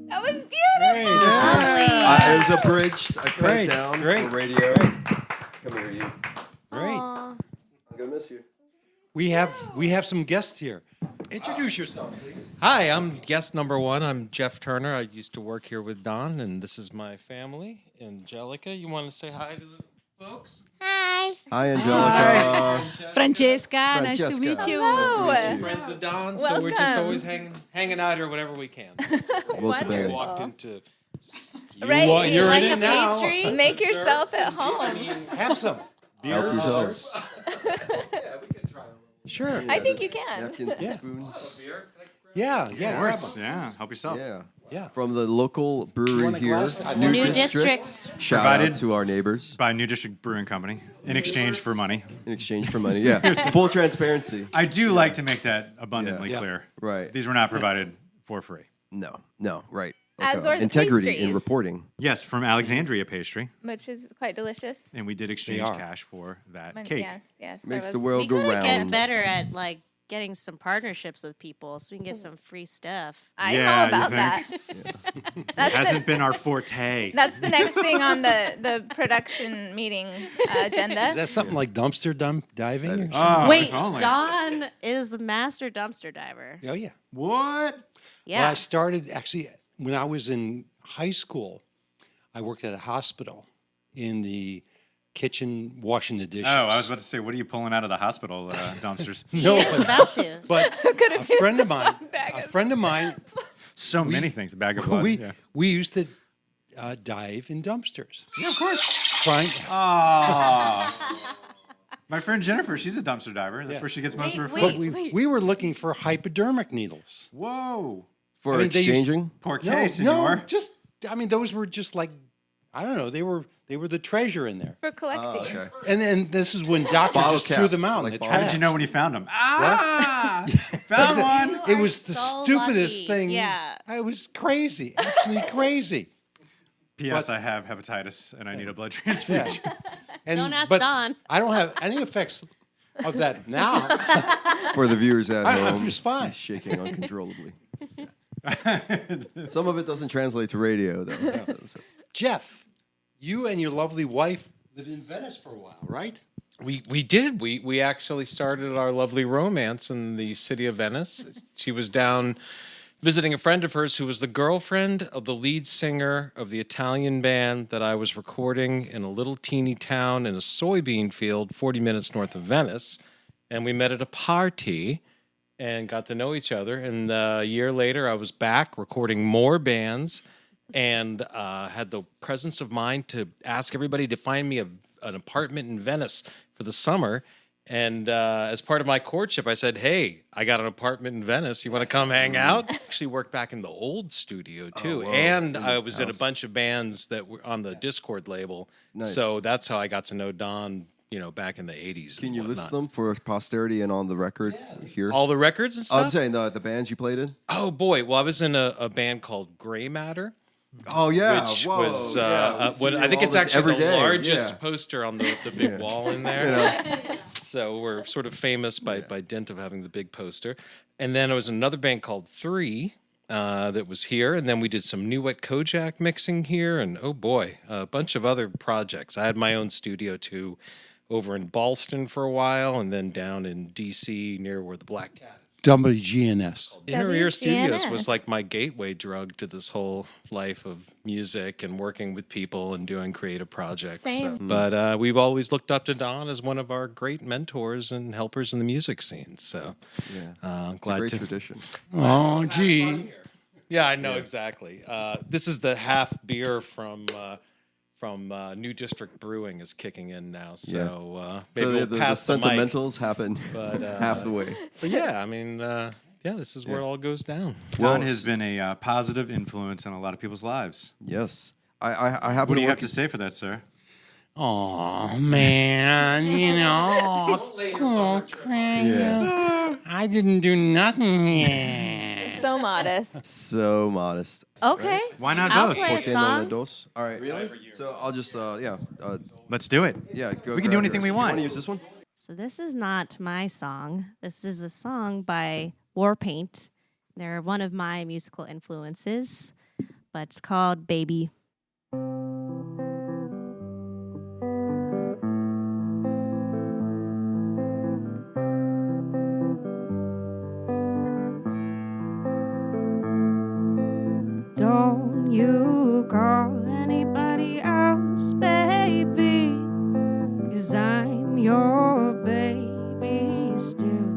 That was beautiful. It was abridged. I cut it down for radio. Come here, you. Great. I'm gonna miss you. We have some guests here. Introduce yourself, please. Hi, I'm guest number 1. I'm Jeff Turner. I used to work here with Don, and this is my family. Angelica, you want to say hi to the folks? Hi, Angelica. Francesca, nice to meet you. Hello. Friends of Don, so we're just Welcome. always hanging out here whenever we can. Welcome. Walked into. Right. You're like in a it now. pastry? Make yourself at home. Have some. Help yourselves. Sure. I think you can. Napkins and spoons. Yeah, Of grab course. them. Yeah. Help yourself. Yeah. Yeah. From the local brewery want a here, glass? New district. Shout Provided- out to our neighbors By New District Brewing Company in exchange for money. in exchange for money. Yeah, full transparency. I do like to make that abundantly Yeah. clear. Right. These were not provided for free. No, right. As are the integrity in pastries. reporting. Yes, from Alexandria Pastry, Which is quite delicious. and we did exchange are. cash for that But cake. Yes. there Makes was- the world We go gotta get round. better at like getting some partnerships with people so we can get some free stuff. I'm Yeah, all you about that. That's Hasn't the, been our forte. that's the next thing on the production meeting agenda. Is that something like dumpster diving or something? Oh, Wait, if only. Don is a master dumpster diver. Oh, yeah. What? Yeah. Well, I started actually when I was in high school. I worked at a hospital in the kitchen washing the dishes. Oh, I was about to say, what are you pulling out of the hospital dumpsters? no, It's about to. but a friend of mine, So many things. A bag of blood. we yeah. we used to dive in dumpsters. Yeah, of course. Trying. My friend Jennifer, she's a dumpster diver. That's Yeah. where she gets most of her Wait, food. wait. We were looking for hypodermic needles. Whoa. For I mean, they used- exchanging? Porque, senor. just those were just like I don't know. They were the treasure in there. For collecting. Okay. And then this is when doctors Bottle just threw caps, them out like in the bottle How trash. did you know when you found them? Ah! Found one. It was the so stupidest lucky. thing. Yeah. It was crazy. Absolutely crazy. P.S. I have hepatitis and I need a blood transfusion. And, Don't ask but Don. I don't have any effects of that now. For the viewers at I'm home, just fine. he's shaking uncontrollably. Some of it doesn't translate to radio, though. So- Jeff, you and your lovely wife lived in Venice for a while, right? We did. We actually started our lovely romance in the city of Venice. She was down visiting a friend of hers who was the girlfriend of the lead singer of the Italian band that I was recording in a little teeny town in a soybean field 40 minutes north of Venice. And we met at a party, and got to know each other. And a year later, I was back recording more bands and had the presence of mind to ask everybody to find me an apartment in Venice for the summer. And as part of my courtship, I said, hey, I got an apartment in Venice. You want to come hang out? Actually worked back in the old studio, too. And I was in a bunch of bands that were on the Discord label. Nice. So that's how I got to know Don, back in the 80s. Can you list them for posterity and on the record here? All the records and stuff? I'm saying the bands you played in? Oh, boy. Well, I was in a band called Gray Matter. Oh, yeah. Which Whoa. was, We see I think all it's the- actually every the day. largest Yeah. poster on the big wall in there. So we're sort of famous by dint of having the big poster. And then there was another band called Three that was here. And then we did some New Wet Kojak mixing here. And oh boy, a bunch of other projects. I had my own studio too over in Ballston for a while and then down in DC near where the Black Cat is. WGNS. Inner Ear Studios WGNS. was like my gateway drug to this whole life of music and working with people and doing creative projects. Same. But we've always looked up to Don as one of our great mentors and helpers in the music scene. So It's a glad great to. tradition. Oh, gee. Yeah, I know exactly. This is the half beer from New District Brewing is kicking in now. So maybe So we'll the pass the mic. sentimentals happen But, half the way. But yeah, I mean, this is where it all goes down. Don has been a positive influence in a lot of people's lives. Yes. I happen What do you to have to say for that, sir? Oh, man, oh, crap. I didn't do nothing here. So modest. So modest. Okay. Why not I'll both? play a ¿Por qué no le song. dos? All right. Really? So I'll just, Let's do it. go. We can grab do anything yours. we You want. want to use this one? So this is not my song. This is a song by Warpaint. They're one of my musical influences, but it's called Baby. Don't you call anybody else, baby, 'cause I'm your baby still.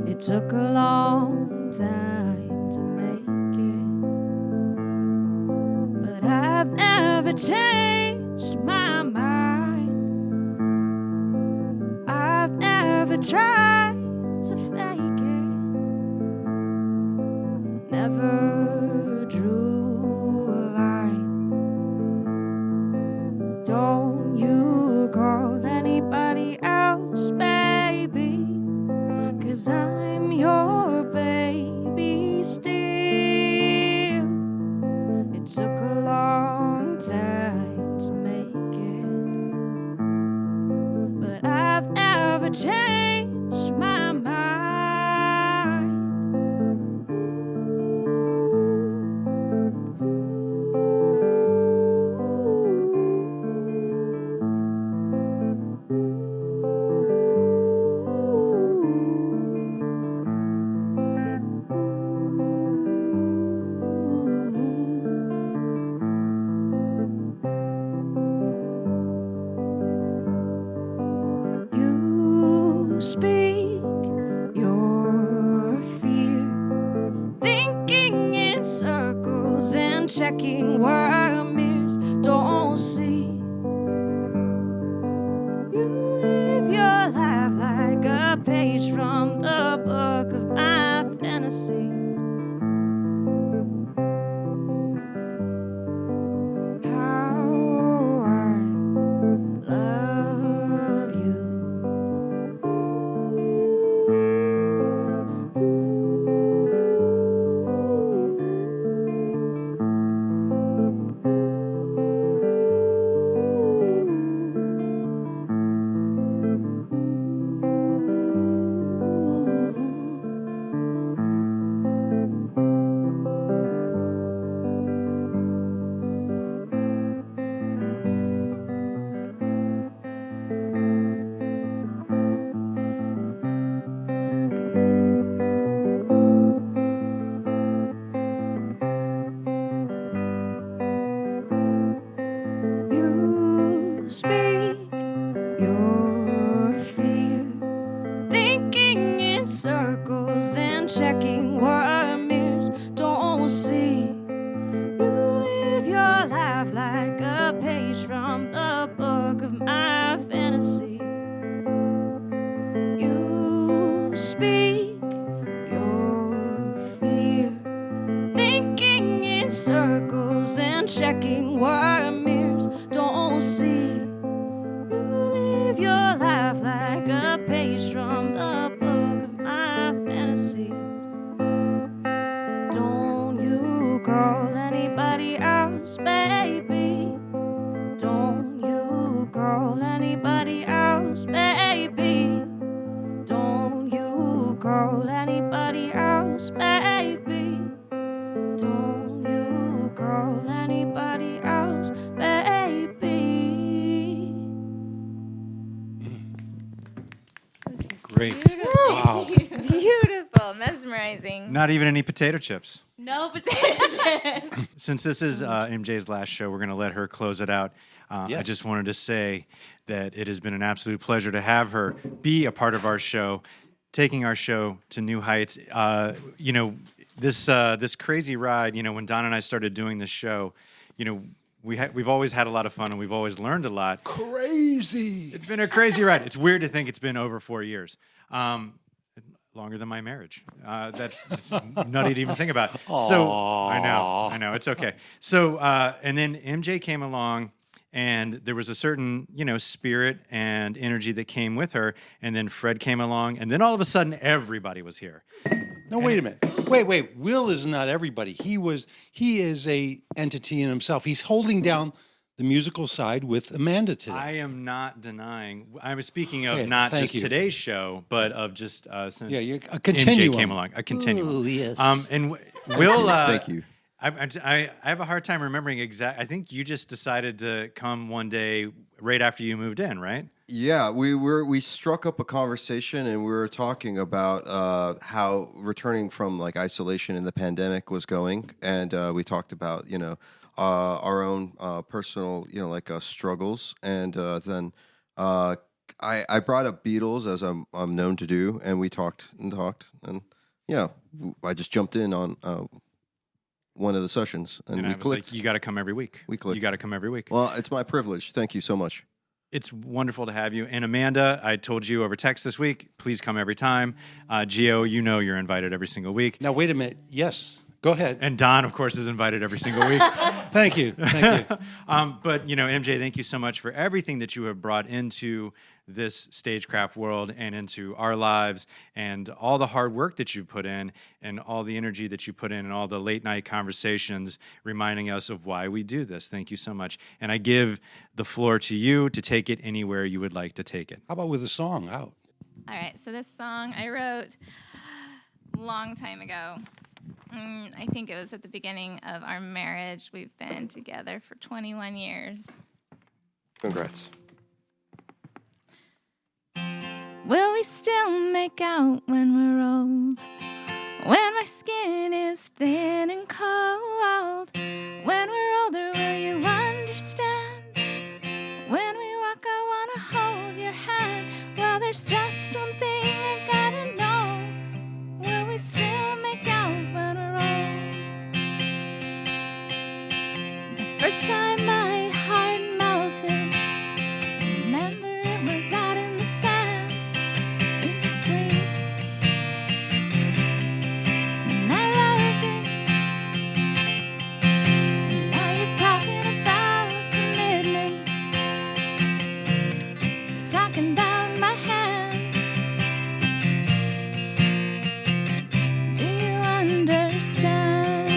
It took a long time to make it, but I've never changed my mind. I've never tried to fake it. Never drew a line. Don't you call anybody else, baby, 'cause I'm your baby still. It took a long time to make it, but I've never changed my mind. You speak your fear, thinking in circles and checking where mirrors don't see. You live your life like a page from the book of my fantasies. How I love you. You speak your fear, thinking great. Beautiful. Wow. Beautiful. Mesmerizing. Not even any potato chips. No potato chips. Since this is MJ's last show, we're going to let her close it out. I Yes. just wanted to say that it has been an absolute pleasure to have her be a part of our show, taking our show to new heights. This crazy ride. When Don and I started doing this show, we've always had a lot of fun and we've always learned a lot. Crazy. It's been a crazy ride. It's weird to think it's been over 4 years. Longer than my marriage. That's nutty to even think about. So I know, it's okay. So and then MJ came along, and there was a certain spirit and energy that came with her. And then Fred came along, and then all of a sudden everybody was here. No, wait a minute. Wait. Will is not everybody. He is a entity in himself. He's holding down the musical side with Amanda today. I am not denying. I was speaking of Okay, not thank just you. today's show, but of just since a continuum. MJ came along. A continuum. Ooh, yes. And Will. Thank you. I have a hard time remembering exact. I think you just decided to come one day right after you moved in, right? Yeah, we struck up a conversation and we were talking about how returning from like isolation in the pandemic was going, and we talked about our own personal struggles, and then I brought up Beatles as I'm known to do, and we talked, and I just jumped in on one of the sessions, and And we I was clicked. like, you got to come every week. We clicked. You got to come every week. Well, it's my privilege. Thank you so much. It's wonderful to have you. And Amanda, I told you over text this week, please come every time. Gio, you're invited every single week. Now, wait a minute. Yes. Go ahead. And Don, of course, is invited every single week. Thank you. But, MJ, thank you so much for everything that you have brought into this StageCraft world and into our lives, and all the hard work that you put in, and all the energy that you put in, and all the late night conversations reminding us of why we do this. Thank you so much. And I give the floor to you to take it anywhere you would like to take it. How about with a song out? All right. So this song I wrote a long time ago. I think it was at the beginning of our marriage. We've been together for 21 years. Congrats. Will we still make out when we're old? When my skin is thin and cold? When we're older, will you understand? When we walk, I wanna hold your hand. Well, there's just one thing I gotta know. Will we still make out when we're old? The first time my heart melted, remember it was out in the sand. It was sweet, and I loved it. And now you're talking about commitment. You're talking about my hand. Do you understand?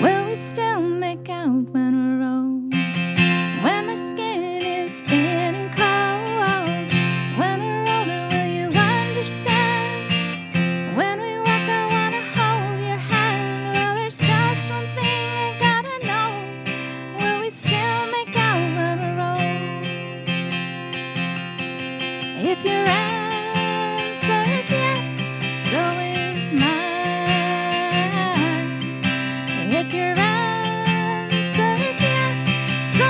Will we still make out when we're old? When my skin is thin and cold? When we're older, will you understand? When we walk, I wanna hold your hand. Well, there's just one thing I gotta know. Will we still make out when we're old? If your answer is yes, so is mine. If your answer is yes, so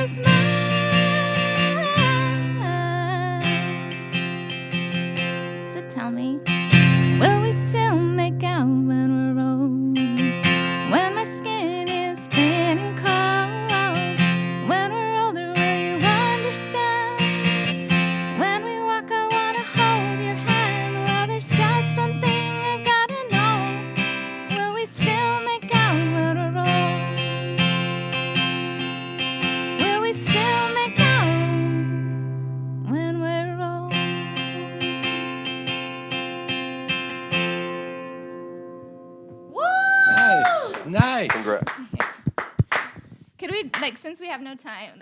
is mine. So tell me, will we still make out when we're old? When my skin is thin and cold? When we're older, will you understand? When we walk, I wanna hold your hand. Well, there's just one thing I gotta know. Will we still make out when we're old? Will we still make out when we're old? Nice. Congrats. Could we, since we have no time,